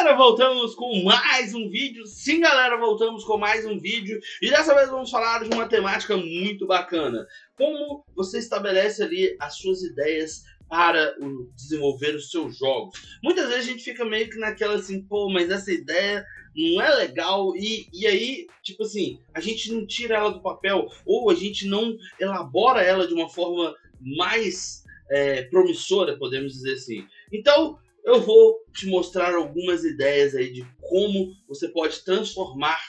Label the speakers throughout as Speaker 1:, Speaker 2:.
Speaker 1: galera, voltamos com mais um vídeo. Sim, galera, voltamos com mais um vídeo. E dessa vez vamos falar de uma temática muito bacana. Como você estabelece ali as suas ideias para desenvolver os seus jogos. Muitas vezes a gente fica meio que naquela assim, pô, mas essa ideia não é legal. E aí, tipo assim, a gente não tira ela do papel. Ou a gente não elabora ela de uma forma mais promissora, podemos dizer assim. Então, eu vou te mostrar algumas ideias aí de como você pode transformar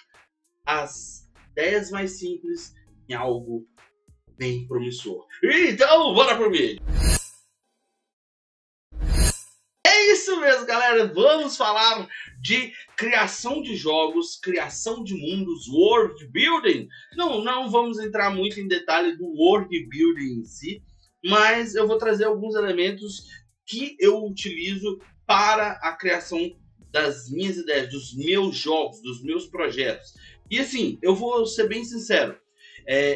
Speaker 1: as ideias mais simples em algo bem promissor. Então, bora pro vídeo! É isso mesmo, galera! Vamos falar de criação de jogos, criação de mundos, world building. Não vamos entrar muito em detalhe do world building em si, mas eu vou trazer alguns elementos que eu utilizo para a criação das minhas ideias, dos meus jogos, dos meus projetos. E assim, eu vou ser bem sincero,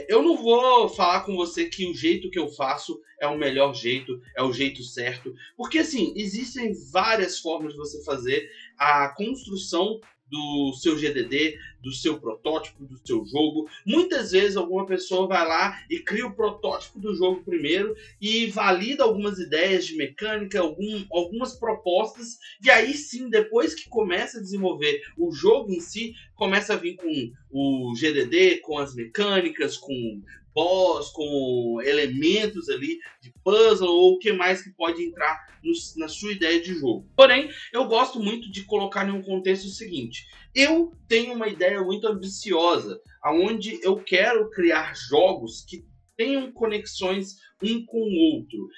Speaker 1: eu não vou falar com você que o jeito que eu faço é o melhor jeito, é o jeito certo, porque assim, existem várias formas de você fazer a construção do seu GDD, do seu protótipo, do seu jogo. Muitas vezes alguma pessoa vai lá e cria o protótipo do jogo primeiro e valida algumas ideias de mecânica, algumas propostas, e aí sim, depois que começa a desenvolver o jogo em si, começa a vir com o GDD, com as mecânicas, com boss, com elementos ali de puzzle ou o que mais que pode entrar na sua ideia de jogo. Porém, eu gosto muito de colocar em um contexto o seguinte: eu tenho uma ideia muito ambiciosa, onde eu quero criar jogos que tenham conexões um com o outro.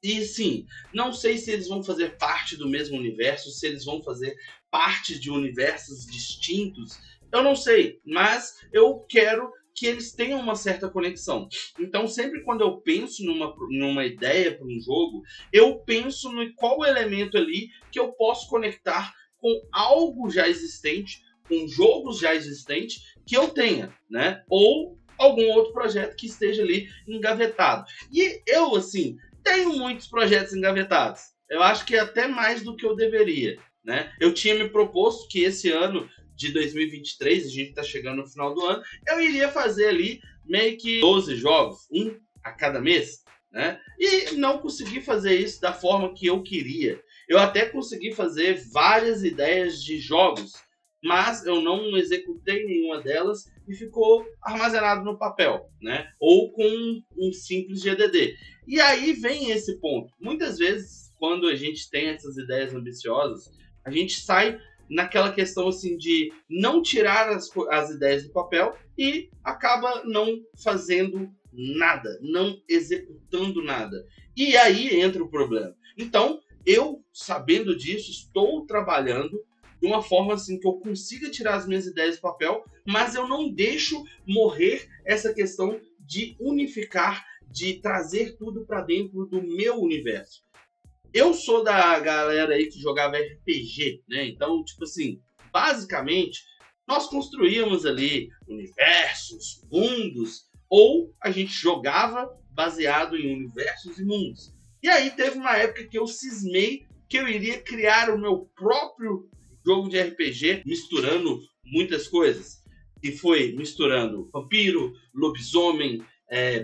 Speaker 1: E sim, não sei se eles vão fazer parte do mesmo universo, se eles vão fazer parte de universos distintos, eu não sei, mas eu quero que eles tenham uma certa conexão. Então, sempre quando eu penso numa ideia para um jogo, eu penso no qual elemento ali que eu posso conectar com algo já existente, com jogos já existentes que eu tenha, né? Ou algum outro projeto que esteja ali engavetado. E eu, assim, tenho muitos projetos engavetados. Eu acho que até mais do que eu deveria, né? Eu tinha me proposto que esse ano de 2023, a gente está chegando no final do ano, eu iria fazer ali meio que 12 jogos, um a cada mês, né? E não consegui fazer isso da forma que eu queria. Eu até consegui fazer várias ideias de jogos, mas eu não executei nenhuma delas e ficou armazenado no papel, né? Ou com um simples GDD. E aí vem esse ponto. Muitas vezes, quando a gente tem essas ideias ambiciosas, a gente sai naquela questão assim de não tirar as ideias do papel e acaba não fazendo nada, não executando nada. E aí entra o problema. Então, eu, sabendo disso, estou trabalhando de uma forma assim que eu consiga tirar as minhas ideias do papel, mas eu não deixo morrer essa questão de unificar, de trazer tudo para dentro do meu universo. Eu sou da galera aí que jogava RPG, né? Então, tipo assim, basicamente, nós construíamos ali universos, mundos, ou a gente jogava baseado em universos e mundos. E aí teve uma época que eu cismei que eu iria criar o meu próprio jogo de RPG, misturando muitas coisas. E foi misturando vampiro, lobisomem,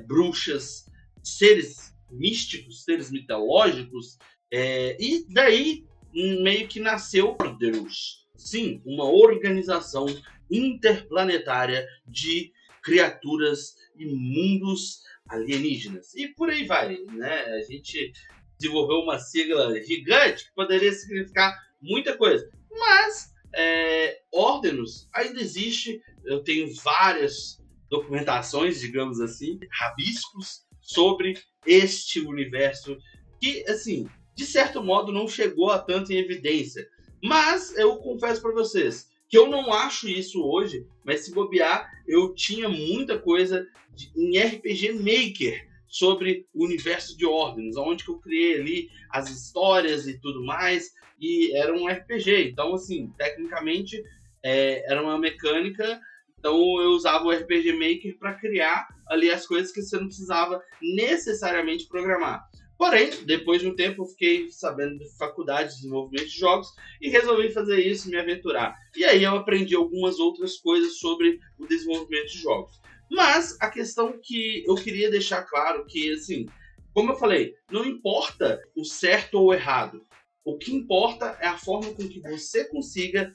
Speaker 1: bruxas, seres místicos, seres mitológicos. E daí meio que nasceu Orderos. Sim, uma organização interplanetária de criaturas e mundos alienígenas. E por aí vai, né? A gente desenvolveu uma sigla gigante que poderia significar muita coisa. Mas Orderos ainda existe. Eu tenho várias documentações, digamos assim, rabiscos sobre este universo que, assim, de certo modo não chegou a tanto em evidência. Mas eu confesso para vocês que eu não acho isso hoje, mas se bobear, eu tinha muita coisa em RPG Maker sobre o universo de Orderos, onde que eu criei ali as histórias e tudo mais, e era um RPG. Então, assim, tecnicamente, era uma mecânica. Então eu usava o RPG Maker para criar ali as coisas que você não precisava necessariamente programar. Porém, depois de um tempo, eu fiquei sabendo de faculdade de desenvolvimento de jogos e resolvi fazer isso, me aventurar. E aí eu aprendi algumas outras coisas sobre o desenvolvimento de jogos. Mas a questão que eu queria deixar claro que, assim, como eu falei, não importa o certo ou o errado. O que importa é a forma com que você consiga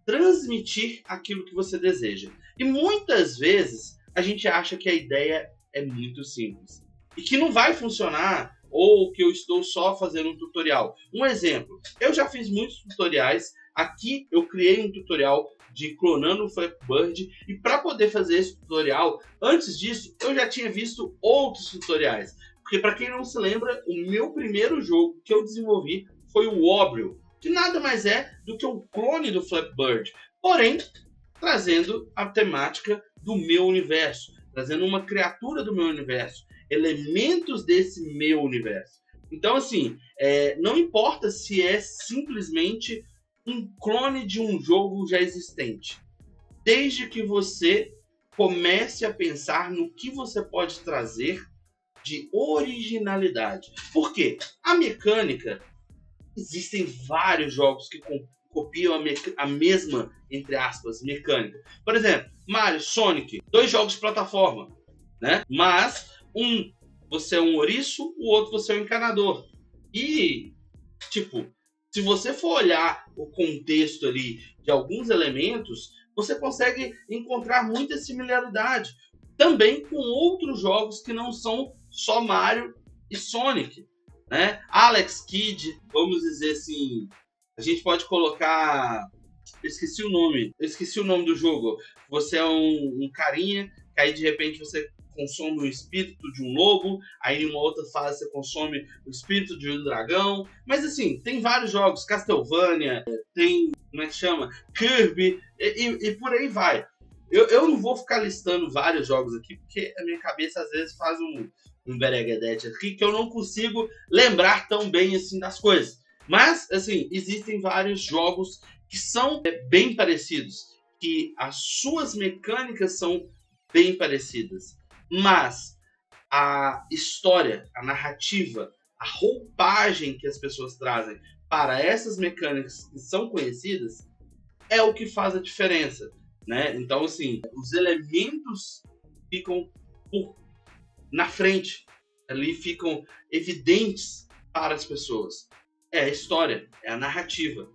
Speaker 1: transmitir aquilo que você deseja. E muitas vezes a gente acha que a ideia é muito simples e que não vai funcionar, ou que eu estou só fazendo um tutorial. Um exemplo, eu já fiz muitos tutoriais. Aqui eu criei um tutorial de clonando o Flappy Bird, e para poder fazer esse tutorial, antes disso eu já tinha visto outros tutoriais. Porque para quem não se lembra, o meu primeiro jogo que eu desenvolvi foi o Wobbly, que nada mais é do que um clone do Flappy Bird, porém trazendo a temática do meu universo, trazendo uma criatura do meu universo, elementos desse meu universo. Então, assim, não importa se é simplesmente um clone de um jogo já existente, desde que você comece a pensar no que você pode trazer de originalidade. Por quê? A mecânica, existem vários jogos que copiam a mesma, entre aspas, mecânica. Por exemplo, Mario, Sonic, 2 jogos de plataforma, né? Mas você é um ouriço, o outro você é um encanador. E, tipo, se você for olhar o contexto ali de alguns elementos, você consegue encontrar muita similaridade. Também com outros jogos que não são só Mario e Sonic, né? Alex Kidd, vamos dizer assim, a gente pode colocar... Eu esqueci o nome do jogo. Você é um carinha, que aí de repente você consome o espírito de um lobo, aí em uma outra fase você consome o espírito de um dragão. Mas assim, tem vários jogos, Castlevania, tem, como é que chama? Kirby, e por aí vai. Eu não vou ficar listando vários jogos aqui, porque a minha cabeça às vezes faz um bereguedete aqui, que eu não consigo lembrar tão bem assim das coisas. Mas, assim, existem vários jogos que são bem parecidos, que as suas mecânicas são bem parecidas, mas a história, a narrativa, a roupagem que as pessoas trazem para essas mecânicas que são conhecidas é o que faz a diferença, né? Então, assim, os elementos ficam na frente, ali ficam evidentes para as pessoas. É a história, é a narrativa.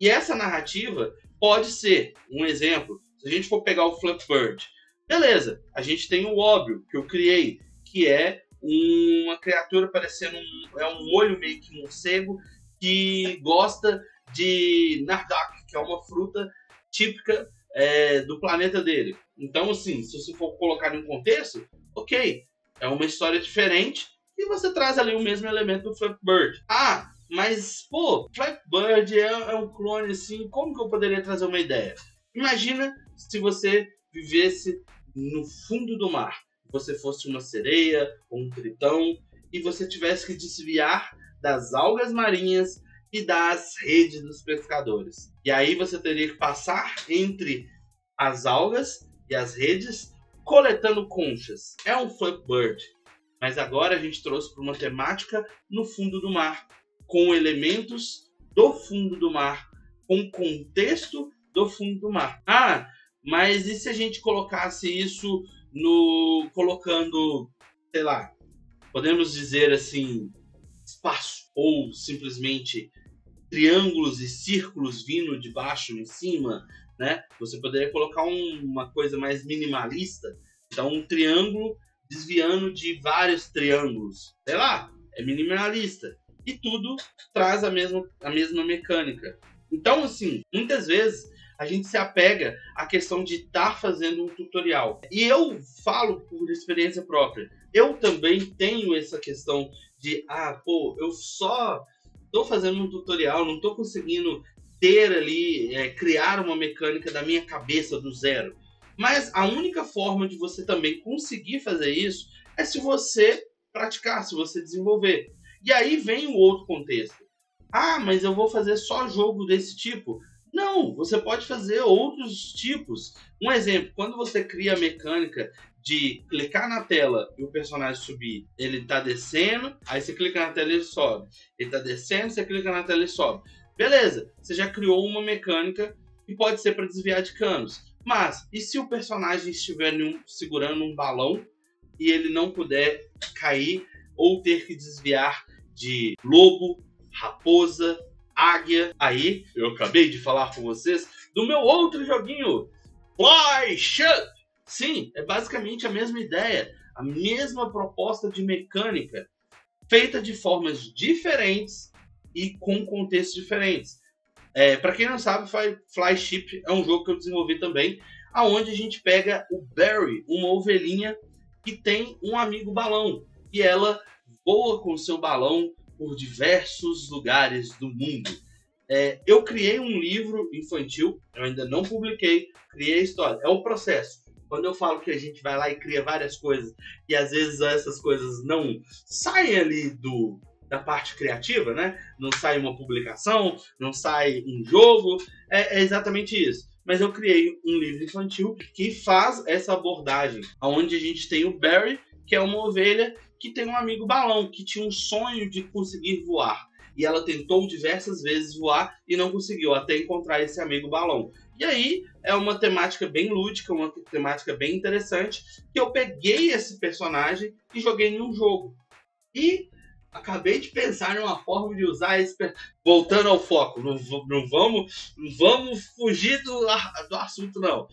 Speaker 1: E essa narrativa pode ser, um exemplo, se a gente for pegar o Flappy Bird, beleza, a gente tem o Wobbly, que eu criei, que é uma criatura parecendo um olho meio que morcego, que gosta de Nardak, que é uma fruta típica do planeta dele. Então, assim, se você for colocar em um contexto, ok, é uma história diferente e você traz ali o mesmo elemento do Flappy Bird. Ah, mas, pô, Flappy Bird é um clone assim, como que eu poderia trazer uma ideia? Imagina se você vivesse no fundo do mar, você fosse uma sereia ou um tritão e você tivesse que desviar das algas marinhas e das redes dos pescadores. E aí você teria que passar entre as algas e as redes coletando conchas. É um Flappy Bird, mas agora a gente trouxe para uma temática no fundo do mar, com elementos do fundo do mar, com contexto do fundo do mar. Ah, mas e se a gente colocasse isso colocando, sei lá, podemos dizer assim, espaço, ou simplesmente triângulos e círculos vindo de baixo em cima, né? Você poderia colocar uma coisa mais minimalista, então um triângulo desviando de vários triângulos, sei lá, é minimalista. E tudo traz a mesma mecânica. Então, assim, muitas vezes a gente se apega à questão de estar fazendo um tutorial. E eu falo por experiência própria. Eu também tenho essa questão de, eu só estou fazendo um tutorial, não estou conseguindo ter ali, criar uma mecânica da minha cabeça do zero. Mas a única forma de você também conseguir fazer isso é se você praticar, se você desenvolver. E aí vem o outro contexto. Ah, mas eu vou fazer só jogo desse tipo? Não, você pode fazer outros tipos. Um exemplo, quando você cria a mecânica de clicar na tela e o personagem subir, ele tá descendo, aí você clica na tela e ele sobe. Ele tá descendo, você clica na tela e sobe. Beleza, você já criou uma mecânica que pode ser para desviar de canos. Mas, e se o personagem estiver segurando um balão e ele não puder cair ou ter que desviar de lobo, raposa, águia? Aí, eu acabei de falar com vocês do meu outro joguinho, Fly Shut! Sim, é basicamente a mesma ideia, a mesma proposta de mecânica, feita de formas diferentes e com contextos diferentes. Para quem não sabe, Flyship é um jogo que eu desenvolvi também, aonde a gente pega o Barry, uma ovelhinha que tem um amigo balão, e ela voa com o seu balão por diversos lugares do mundo. Eu criei um livro infantil, eu ainda não publiquei, criei a história, é o processo. Quando eu falo que a gente vai lá e cria várias coisas, e às vezes essas coisas não saem ali da parte criativa, né? Não sai uma publicação, não sai um jogo, é exatamente isso. Mas eu criei um livro infantil que faz essa abordagem, onde a gente tem o Barry, que é uma ovelha que tem um amigo balão, que tinha um sonho de conseguir voar. E ela tentou diversas vezes voar e não conseguiu, até encontrar esse amigo balão. E aí é uma temática bem lúdica, uma temática bem interessante, que eu peguei esse personagem e joguei em um jogo. E acabei de pensar em uma forma de usar esse... Voltando ao foco, não vamos fugir do assunto, não.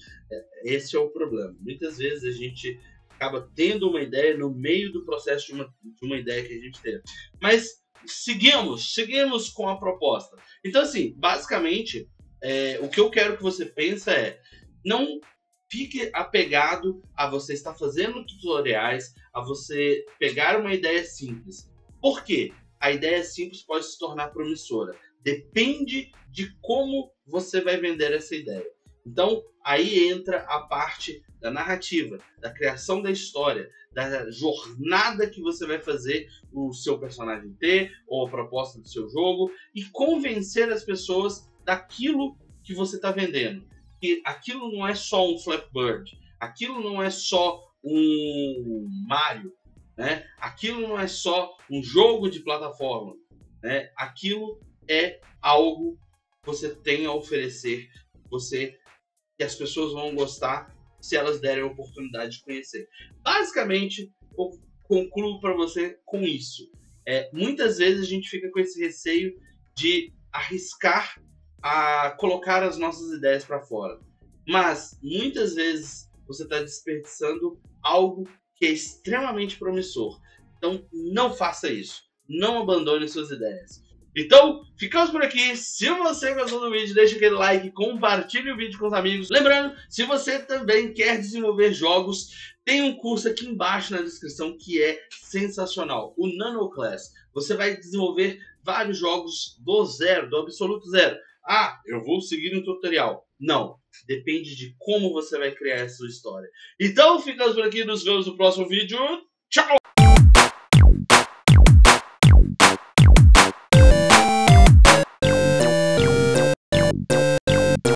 Speaker 1: Esse é o problema. Muitas vezes a gente acaba tendo uma ideia no meio do processo de uma ideia que a gente teve. Mas seguimos com a proposta. Então, assim, basicamente, o que eu quero que você pense não fique apegado a você estar fazendo tutoriais, a você pegar uma ideia simples. Por quê? A ideia simples pode se tornar promissora. Depende de como você vai vender essa ideia. Então, aí entra a parte da narrativa, da criação da história, da jornada que você vai fazer o seu personagem ter, ou a proposta do seu jogo, e convencer as pessoas daquilo que você está vendendo. Que aquilo não é só um Flappy Bird, aquilo não é só um Mario, né? Aquilo não é só um jogo de plataforma, né? Aquilo é algo que você tem a oferecer, que as pessoas vão gostar se elas derem a oportunidade de conhecer. Basicamente, eu concluo para você com isso. Muitas vezes a gente fica com esse receio de arriscar a colocar as nossas ideias para fora. Mas, muitas vezes, você está desperdiçando algo que é extremamente promissor. Então, não faça isso. Não abandone suas ideias. Então, ficamos por aqui. Se você gostou do vídeo, deixa aquele like, compartilhe o vídeo com os amigos. Lembrando, se você também quer desenvolver jogos, tem um curso aqui embaixo na descrição que é sensacional, o NanoClass. Você vai desenvolver vários jogos do zero, do absoluto zero. Ah, eu vou seguir um tutorial. Não, depende de como você vai criar essa sua história. Então, ficamos por aqui, nos vemos no próximo vídeo. Tchau!